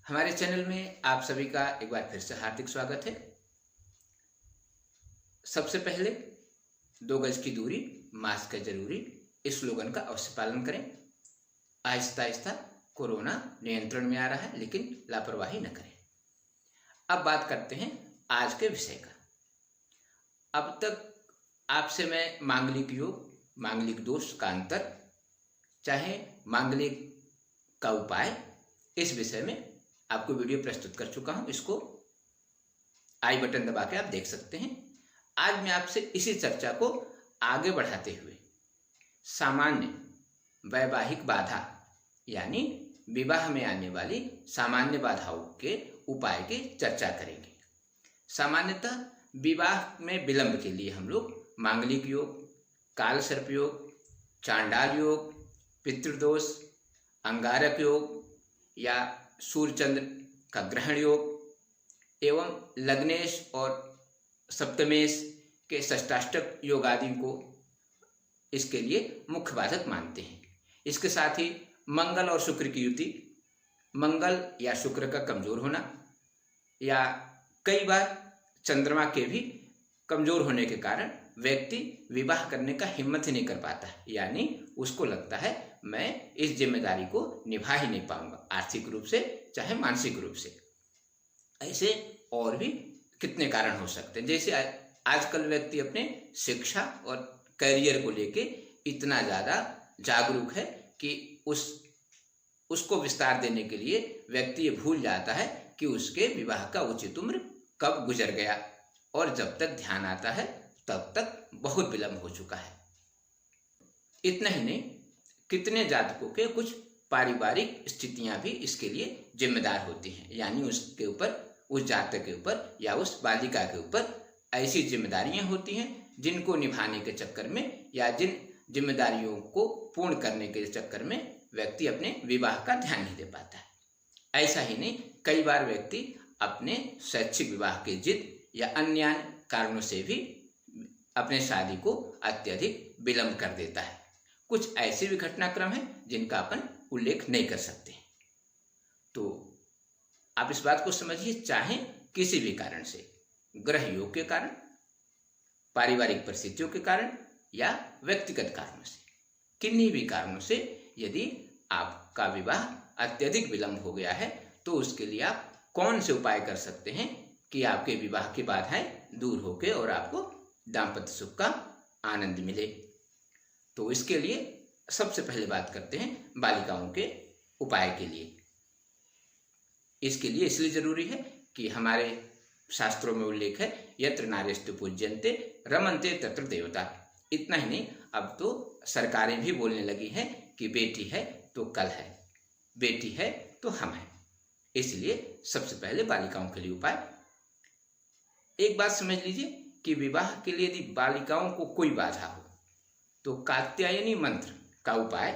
हमारे चैनल में आप सभी का एक बार फिर से हार्दिक स्वागत है। सबसे पहले 2 गज की दूरी, मास्क है जरूरी, इस स्लोगन का अवश्य पालन करें। आहिस्ता आहिस्ता कोरोना नियंत्रण में आ रहा है, लेकिन लापरवाही न करें। अब बात करते हैं आज के विषय का। अब तक आपसे मैं मांगलिक योग, मांगलिक दोष का अंतर, चाहे मांगलिक का उपाय, इस विषय में आपको वीडियो प्रस्तुत कर चुका हूं। इसको आई बटन दबा के आप देख सकते हैं। आज मैं आपसे इसी चर्चा को आगे बढ़ाते हुए सामान्य वैवाहिक बाधा यानी विवाह में आने वाली सामान्य बाधाओं के उपाय की चर्चा करेंगे। सामान्यतः विवाह में विलंब के लिए हम लोग मांगलिक योग, काल सर्प योग, चांडाल योग, पितृदोष, अंगारक योग या सूर्य चंद्र का ग्रहण योग एवं लग्नेश और सप्तमेश के षष्टाष्टक योग आदि को इसके लिए मुख्य बाधक मानते हैं। इसके साथ ही मंगल और शुक्र की युति, मंगल या शुक्र का कमजोर होना या कई बार चंद्रमा के भी कमजोर होने के कारण व्यक्ति विवाह करने का हिम्मत ही नहीं कर पाता, यानी उसको लगता है मैं इस जिम्मेदारी को निभा ही नहीं पाऊंगा, आर्थिक रूप से चाहे मानसिक रूप से। ऐसे और भी कितने कारण हो सकते हैं। जैसे आजकल व्यक्ति अपने शिक्षा और करियर को लेके इतना ज़्यादा जागरूक है कि उसको विस्तार देने के लिए व्यक्ति ये भूल जाता है कि उसके विवाह का उचित उम्र कब गुजर गया, और जब तक ध्यान आता है तब तक बहुत विलंब हो चुका है। इतना ही नहीं, कितने जातकों के कुछ पारिवारिक स्थितियां भी इसके लिए जिम्मेदार होती हैं, यानी उसके ऊपर, उस जातक के ऊपर या उस बालिका के ऊपर ऐसी जिम्मेदारियां होती हैं जिनको निभाने के चक्कर में या जिन जिम्मेदारियों को पूर्ण करने के चक्कर में व्यक्ति अपने विवाह का ध्यान नहीं दे पाता है। ऐसा ही नहीं, कई बार व्यक्ति अपने शैक्षिक विवाह की जिद या अन्य कारणों से भी अपने शादी को अत्यधिक विलंब कर देता है। कुछ ऐसे भी घटनाक्रम हैं जिनका अपन उल्लेख नहीं कर सकते। तो आप इस बात को समझिए, चाहे किसी भी कारण से, ग्रह योग के कारण, पारिवारिक परिस्थितियों के कारण या व्यक्तिगत कारणों से, किन्हीं भी कारणों से यदि आपका विवाह अत्यधिक विलंब हो गया है तो उसके लिए आप कौन से उपाय कर सकते हैं कि आपके विवाह की बाधाएं दूर होकर और आपको दाम्पत्य सुख का आनंद मिले। तो इसके लिए सबसे पहले बात करते हैं बालिकाओं के उपाय के लिए। इसके लिए इसलिए जरूरी है कि हमारे शास्त्रों में उल्लेख है, यत्र नार्यस्तु पूज्यन्ते रमन्ते तत्र देवता। इतना ही नहीं, अब तो सरकारें भी बोलने लगी हैं कि बेटी है तो कल है, बेटी है तो हम हैं। इसलिए सबसे पहले बालिकाओं के लिए उपाय। एक बात समझ लीजिए कि विवाह के लिए यदि बालिकाओं को कोई बाधा हो तो कात्यायनी मंत्र का उपाय,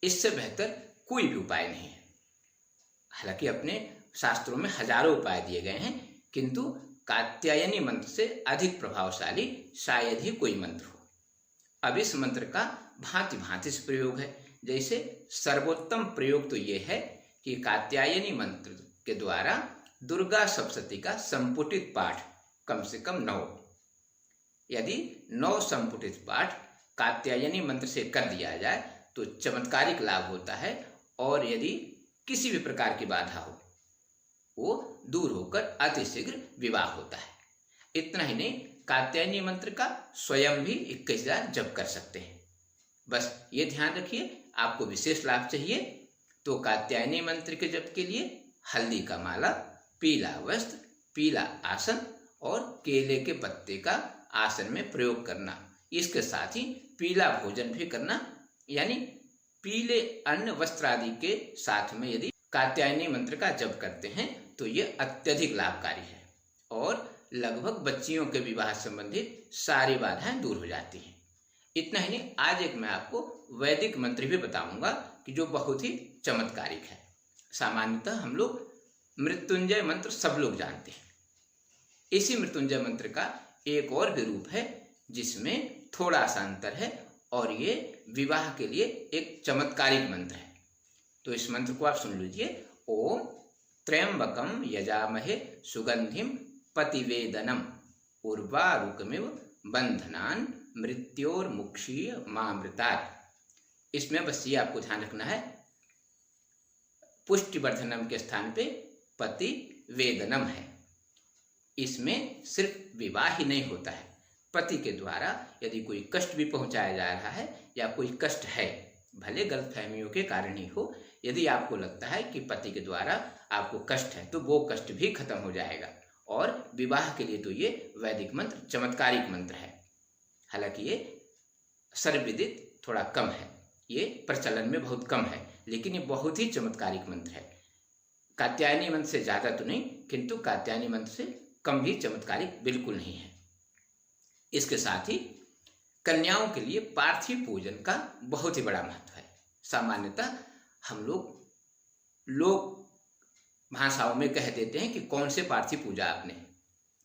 इससे बेहतर कोई भी उपाय नहीं है। हालांकि अपने शास्त्रों में हजारों उपाय दिए गए हैं, किंतु कात्यायनी मंत्र से अधिक प्रभावशाली शायद ही कोई मंत्र हो। अब इस मंत्र का भांति भांति से प्रयोग है। जैसे सर्वोत्तम प्रयोग तो ये है कि कात्यायनी मंत्र के द्वारा दुर्गा सप्तशती का संपुटित पाठ कम से कम 9, यदि 9 संपुटित पाठ कात्यायनी मंत्र से कर दिया जाए तो चमत्कारिक लाभ होता है, और यदि किसी भी प्रकार की बाधा हो वो दूर होकर अतिशीघ्र विवाह होता है। इतना ही नहीं, कात्यायनी मंत्र का स्वयं भी 21,000 जप कर सकते हैं। बस ये ध्यान रखिए, आपको विशेष लाभ चाहिए तो कात्यायनी मंत्र के जप के लिए हल्दी का माला, पीला वस्त्र, पीला आसन और केले के पत्ते का आसन में प्रयोग करना। इसके साथ ही पीला भोजन भी करना, यानी पीले अन्न वस्त्र आदि के साथ में यदि कात्यायनी मंत्र का जप करते हैं तो ये अत्यधिक लाभकारी है, और लगभग बच्चियों के विवाह संबंधित सारी बाधाएं दूर हो जाती हैं। इतना ही नहीं, आज एक मैं आपको वैदिक मंत्र भी बताऊंगा कि जो बहुत ही चमत्कारिक है। सामान्यतः हम लोग मृत्युंजय मंत्र सब लोग जानते हैं। इसी मृत्युंजय मंत्र का एक और भी रूप है जिसमें थोड़ा सा अंतर है, और ये विवाह के लिए एक चमत्कारिक मंत्र है। तो इस मंत्र को आप सुन लीजिए। ओम त्र्यंबकम यजामहे सुगंधिम पतिवेदनम उर्वारुकमिव बंधनान मृत्योर्मुक्षीय मामृतात्। इसमें बस ये आपको ध्यान रखना है, पुष्टिवर्धनम के स्थान पे पति वेदनम है। इसमें सिर्फ विवाह ही नहीं होता है, पति के द्वारा यदि कोई कष्ट भी पहुंचाया जा रहा है या कोई कष्ट है, भले गलतफहमियों के कारण ही हो, यदि आपको लगता है कि पति के द्वारा आपको कष्ट है तो वो कष्ट भी खत्म हो जाएगा। और विवाह के लिए तो ये वैदिक मंत्र चमत्कारिक मंत्र है। हालांकि ये सर्वविदित थोड़ा कम है, ये प्रचलन में बहुत कम है, लेकिन ये बहुत ही चमत्कारिक मंत्र है। कात्यायनी मंत्र से ज़्यादा तो नहीं, किंतु कात्यायनी मंत्र से कम भी चमत्कारिक बिल्कुल नहीं है। इसके साथ ही कन्याओं के लिए पार्थिव पूजन का बहुत ही बड़ा महत्व है। सामान्यतः हम लोग भाषाओं में कह देते हैं कि कौन से पार्थिव पूजा आपने।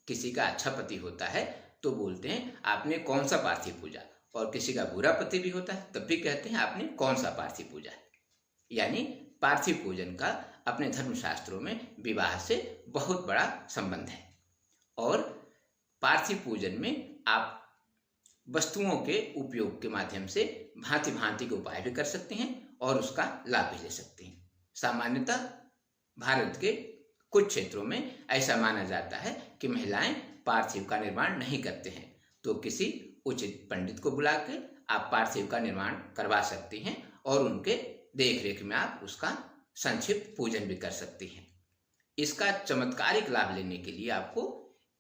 किसी का अच्छा पति होता है तो बोलते हैं आपने कौन सा पार्थिव पूजा, और किसी का बुरा पति भी होता है तब भी कहते हैं आपने कौन सा पार्थिव पूजा। यानी पार्थिव पूजन का अपने धर्मशास्त्रों में विवाह से बहुत बड़ा संबंध है। और पार्थिव पूजन में आप वस्तुओं के उपयोग के माध्यम से भांति भांति के उपाय भी कर सकते हैं और उसका लाभ भी ले सकते हैं। सामान्यतः भारत के कुछ क्षेत्रों में ऐसा माना जाता है कि महिलाएं पार्थिव का निर्माण नहीं करते हैं, तो किसी उचित पंडित को बुला के आप पार्थिव का निर्माण करवा सकते हैं और उनके देख रेख में आप उसका संक्षिप्त पूजन भी कर सकते हैं। इसका चमत्कारिक लाभ लेने के लिए आपको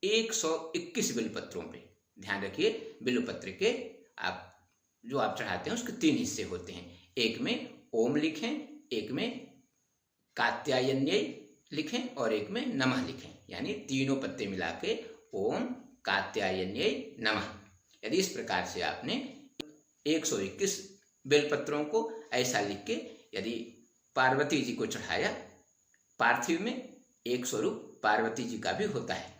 121 बिल्वपत्रों पे ध्यान रखिए। बिल्वपत्र के आप चढ़ाते हैं उसके 3 हिस्से होते हैं, एक में ओम लिखें, एक में कात्यायन्यै लिखें और एक में नमः लिखें। यानी तीनों पत्ते मिला के ओम कात्यायन्यै नमः। यदि इस प्रकार से आपने 121 बेलपत्रों को ऐसा लिख के यदि पार्वती जी को चढ़ाया, पार्थिव में एक स्वरूप पार्वती जी का भी होता है।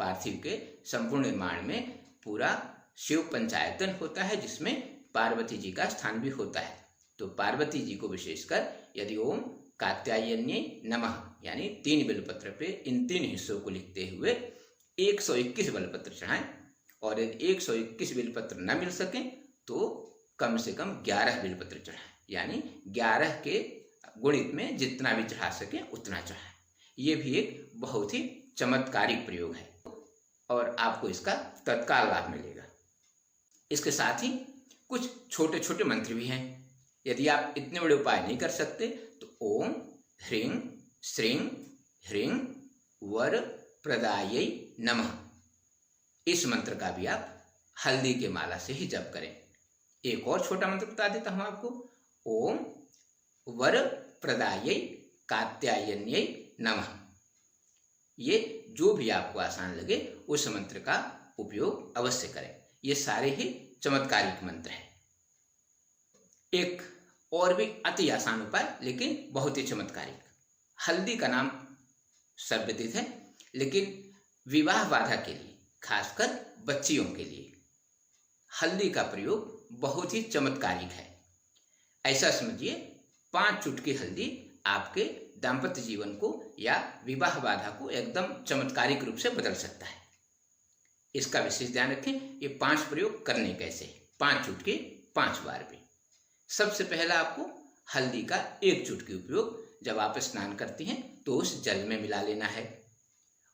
पार्थिव के संपूर्ण निर्माण में पूरा शिव पंचायतन होता है जिसमें पार्वती जी का स्थान भी होता है। तो पार्वती जी को विशेषकर यदि ओम कात्यायन्यै नमः यानी 3 बेलपत्र पे इन 3 हिस्सों को लिखते हुए 121 बेलपत्र चढ़ाएं, और यदि 121 बेलपत्र न मिल सके तो कम से कम 11 बेलपत्र चढ़ाएं। यानी 11 के गुणित में जितना भी चढ़ा सके उतना चढ़ाएं। ये भी एक बहुत ही चमत्कारिक प्रयोग है और आपको इसका तत्काल लाभ मिलेगा। इसके साथ ही कुछ छोटे छोटे मंत्र भी हैं। यदि आप इतने बड़े उपाय नहीं कर सकते तो ओम ह्रीं श्रीं ह्रीं वर प्रदायै नमः, इस मंत्र का भी आप हल्दी के माला से ही जप करें। एक और छोटा मंत्र बता देता हूं आपको, ओम वर प्रदायै कात्यायन्यै नमः। ये जो भी आपको आसान लगे उस मंत्र का उपयोग अवश्य करें। ये सारे ही चमत्कारिक मंत्र हैं। एक और भी अति आसान उपाय लेकिन बहुत ही चमत्कारिक, हल्दी का नाम सर्वविदित है, लेकिन विवाह बाधा के लिए खासकर बच्चियों के लिए हल्दी का प्रयोग बहुत ही चमत्कारिक है। ऐसा समझिए 5 चुटकी हल्दी आपके दाम्पत्य जीवन को या विवाह बाधा को एकदम चमत्कारिक रूप से बदल सकता है। इसका विशेष ध्यान रखें, ये 5 प्रयोग करने कैसे, 5 चुटकी 5 बार भी। सबसे पहला आपको हल्दी का 1 चुटकी उपयोग जब आप स्नान करती हैं तो उस जल में मिला लेना है।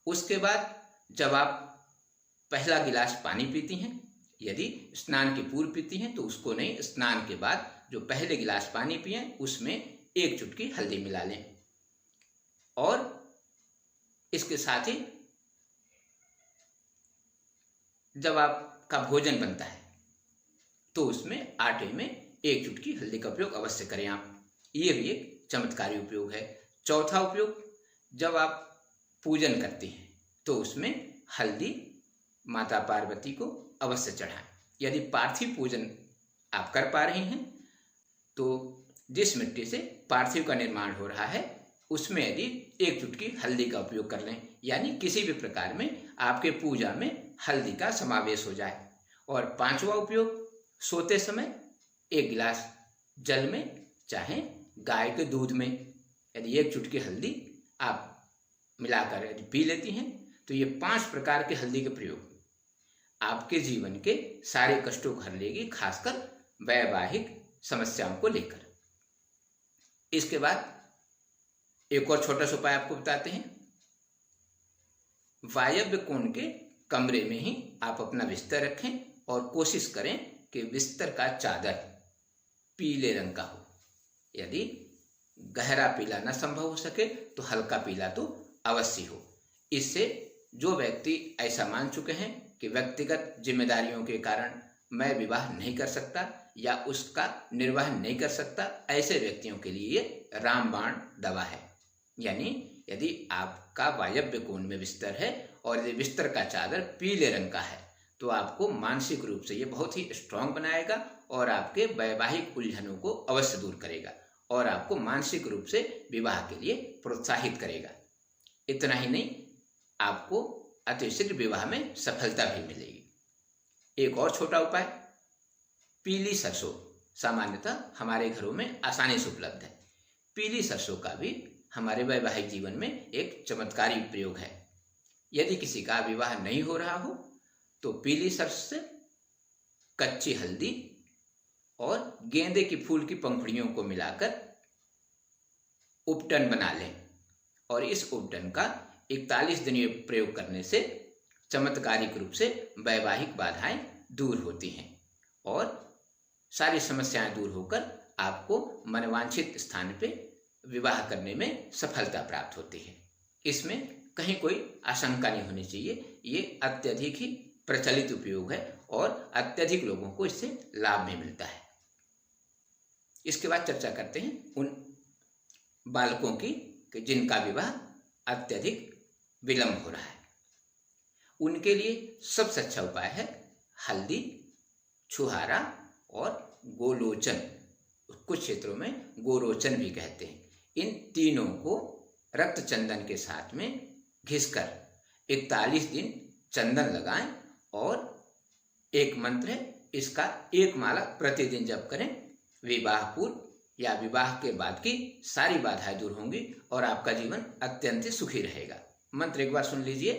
उसके बाद जब आप पहला गिलास पानी पीती हैं, यदि स्नान के पूर्व पीती हैं तो उसको नहीं, स्नान के बाद जो पहले गिलास पानी पिए उसमें 1 चुटकी हल्दी मिला लें। और इसके साथ ही जब आपका भोजन बनता है तो उसमें आटे में 1 चुटकी हल्दी का उपयोग अवश्य करें आप। ये भी एक चमत्कारी उपयोग है। चौथा उपयोग, जब आप पूजन करते हैं तो उसमें हल्दी माता पार्वती को अवश्य चढ़ाएं। यदि पार्थिव पूजन आप कर पा रहे हैं तो जिस मिट्टी से पार्थिव का निर्माण हो रहा है उसमें यदि 1 चुटकी हल्दी का उपयोग कर लें, यानी किसी भी प्रकार में आपके पूजा में हल्दी का समावेश हो जाए। और 5वां उपयोग, सोते समय 1 गिलास जल में चाहे गाय के दूध में यदि 1 चुटकी हल्दी आप मिलाकर यदि पी लेती हैं तो ये 5 प्रकार के हल्दी के प्रयोग आपके जीवन के सारे कष्टों को हर लेगी, खासकर वैवाहिक समस्याओं को लेकर। इसके बाद एक और छोटा सा उपाय आपको बताते हैं। वायव्य कोण के कमरे में ही आप अपना बिस्तर रखें और कोशिश करें कि बिस्तर का चादर पीले रंग का हो। यदि गहरा पीला न संभव हो सके तो हल्का पीला तो अवश्य हो। इससे जो व्यक्ति ऐसा मान चुके हैं कि व्यक्तिगत जिम्मेदारियों के कारण मैं विवाह नहीं कर सकता या उसका निर्वाह नहीं कर सकता, ऐसे व्यक्तियों के लिए ये रामबाण दवा है। यानी यदि आपका वायव्य कोण में बिस्तर है और यदि बिस्तर का चादर पीले रंग का है तो आपको मानसिक रूप से ये बहुत ही स्ट्रांग बनाएगा और आपके वैवाहिक उलझनों को अवश्य दूर करेगा और आपको मानसिक रूप से विवाह के लिए प्रोत्साहित करेगा। इतना ही नहीं, आपको अतिशीघ्र विवाह में सफलता भी मिलेगी। एक और छोटा उपाय, पीली सरसों सामान्यतः हमारे घरों में आसानी से उपलब्ध है। पीली सरसों का भी हमारे वैवाहिक जीवन में एक चमत्कारी प्रयोग है। यदि किसी का विवाह नहीं हो रहा हो तो पीली सरसों से कच्ची हल्दी और गेंदे की फूल की पंखुड़ियों को मिलाकर उपटन बना लें और इस उपटन का 41 दिन प्रयोग करने से चमत्कारिक रूप से वैवाहिक बाधाएं दूर होती हैं और सारी समस्याएं दूर होकर आपको मनवांछित स्थान पे विवाह करने में सफलता प्राप्त होती है। इसमें कहीं कोई आशंका नहीं होनी चाहिए। ये अत्यधिक ही प्रचलित उपयोग है और अत्यधिक लोगों को इससे लाभ भी मिलता है। इसके बाद चर्चा करते हैं उन बालकों की कि जिनका विवाह अत्यधिक विलंब हो रहा है। उनके लिए सबसे अच्छा उपाय है हल्दी, छुहारा और गोलोचन। कुछ क्षेत्रों में गोरोचन भी कहते हैं। इन तीनों को रक्त चंदन के साथ में घिसकर 41 दिन चंदन लगाएं और एक मंत्र है, इसका 1 माला प्रतिदिन जप करें। विवाह पूर्व या विवाह के बाद की सारी बाधाएं दूर होंगी और आपका जीवन अत्यंत सुखी रहेगा। मंत्र एक बार सुन लीजिए।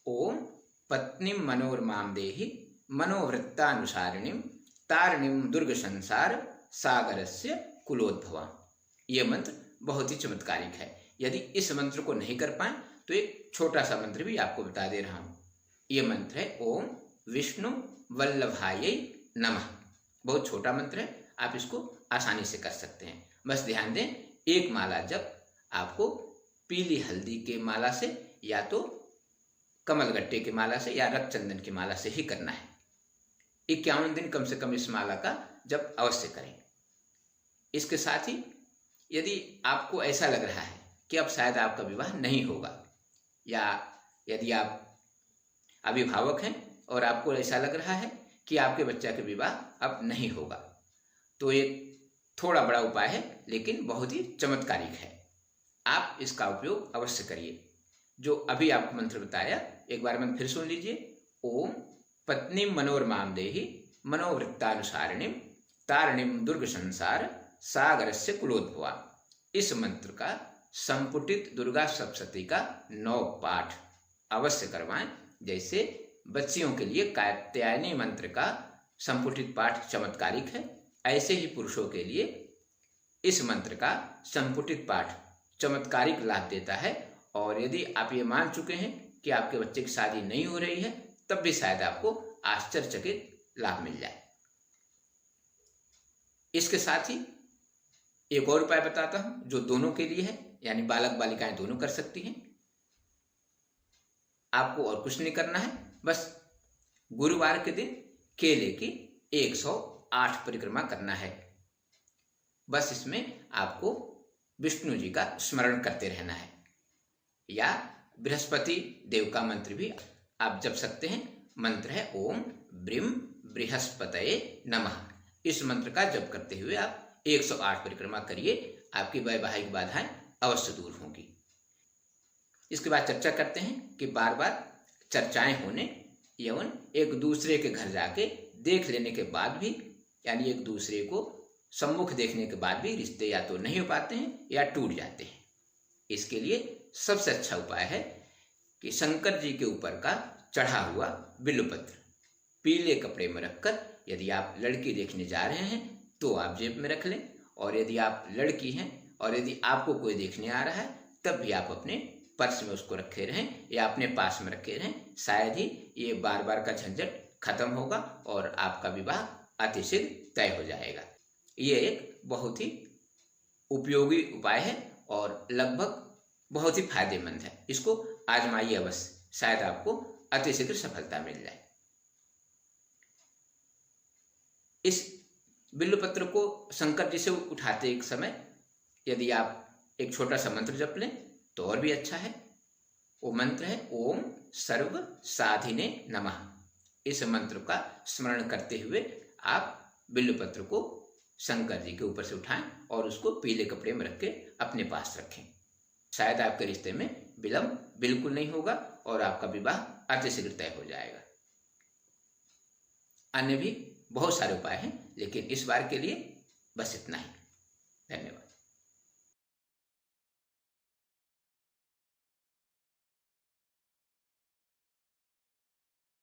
ओम पत्नीम मनोरमाम देहि मनोवृत्तानुसारिणीम तारिणीम दुर्ग संसार सागरस्य कुलोद्भवा। ये मंत्र बहुत ही चमत्कारिक है। यदि इस मंत्र को नहीं कर पाए तो एक छोटा सा मंत्र भी आपको बता दे रहा हूँ। ये मंत्र है ओम विष्णु वल्लभाय नमः। बहुत छोटा मंत्र है, आप इसको आसानी से कर सकते हैं। बस ध्यान दें, 1 माला जब आपको पीली हल्दी के माला से या तो कमलगट्टे की माला से या रक्त चंदन की माला से ही करना है। 51 दिन कम से कम इस माला का जब अवश्य करें। इसके साथ ही यदि आपको ऐसा लग रहा है कि अब शायद आपका विवाह नहीं होगा या यदि आप अभिभावक हैं और आपको ऐसा लग रहा है कि आपके बच्चा का विवाह अब नहीं होगा, तो ये थोड़ा बड़ा उपाय है लेकिन बहुत ही चमत्कारिक है। आप इसका उपयोग अवश्य करिए। जो अभी आपको मंत्र बताया, एक बार मंत्र फिर सुन लीजिए। ओम पत्नी मनोरमाम देहि मनोवृत्तानुसारिणीम तारिणीम दुर्ग संसार सागरस्य कुलोद्भवा। इस मंत्र का संपुटित दुर्गा सप्तशती का 9 पाठ अवश्य करवाएं। जैसे बच्चियों के लिए कात्यायनी मंत्र का संपुटित पाठ चमत्कारिक है, ऐसे ही पुरुषों के लिए इस मंत्र का संपुटित पाठ चमत्कारिक लाभ देता है। और यदि आप ये मान चुके हैं कि आपके बच्चे की शादी नहीं हो रही है, तब भी शायद आपको आश्चर्यचकित लाभ मिल जाए। इसके साथ ही एक और उपाय बताता हूं जो दोनों के लिए है, यानी बालक बालिकाएं दोनों कर सकती हैं। आपको और कुछ नहीं करना है, बस गुरुवार के दिन केले की 108 परिक्रमा करना है। बस इसमें आपको विष्णु जी का स्मरण करते रहना है या बृहस्पति देव का मंत्र भी आप जप सकते हैं। मंत्र है ओम ब्रीम बृहस्पतये नमः। इस मंत्र का जप करते हुए आप 108 परिक्रमा करिए, आपकी वैवाहिक बाधाएं अवश्य दूर होंगी। इसके बाद चर्चा करते हैं कि बार बार चर्चाएं होने एवं एक दूसरे के घर जाके देख लेने के बाद भी, यानी एक दूसरे को सम्मुख देखने के बाद भी रिश्ते या तो नहीं हो पाते हैं या टूट जाते हैं। इसके लिए सबसे अच्छा उपाय है कि शंकर जी के ऊपर का चढ़ा हुआ बिल्वपत्र पीले कपड़े में रखकर, यदि आप लड़की देखने जा रहे हैं तो आप जेब में रख लें, और यदि आप लड़की हैं और यदि आपको कोई देखने आ रहा है तब भी आप अपने पर्स में उसको रखे रहें या अपने पास में रखे रहें। शायद ही ये बार बार का झंझट खत्म होगा और आपका विवाह अतिशीघ्र तय हो जाएगा। ये एक बहुत ही उपयोगी उपाय है और लगभग बहुत ही फायदेमंद है। इसको आजमाइए अवश्य, शायद आपको अतिशीघ्र सफलता मिल जाए। इस बिल्वपत्र को शंकर जी से उठाते एक समय यदि आप एक छोटा सा मंत्र जप लें तो और भी अच्छा है। वो मंत्र है ओम सर्व साधिने नमः। इस मंत्र का स्मरण करते हुए आप बिल्वपत्र को शंकर जी के ऊपर से उठाएं और उसको पीले कपड़े में रख के अपने पास रखें। शायद आपके रिश्ते में विलंब बिल्कुल नहीं होगा और आपका विवाह अतिशीघ्र तय हो जाएगा। अन्य भी बहुत सारे उपाय हैं, लेकिन इस बार के लिए बस इतना ही।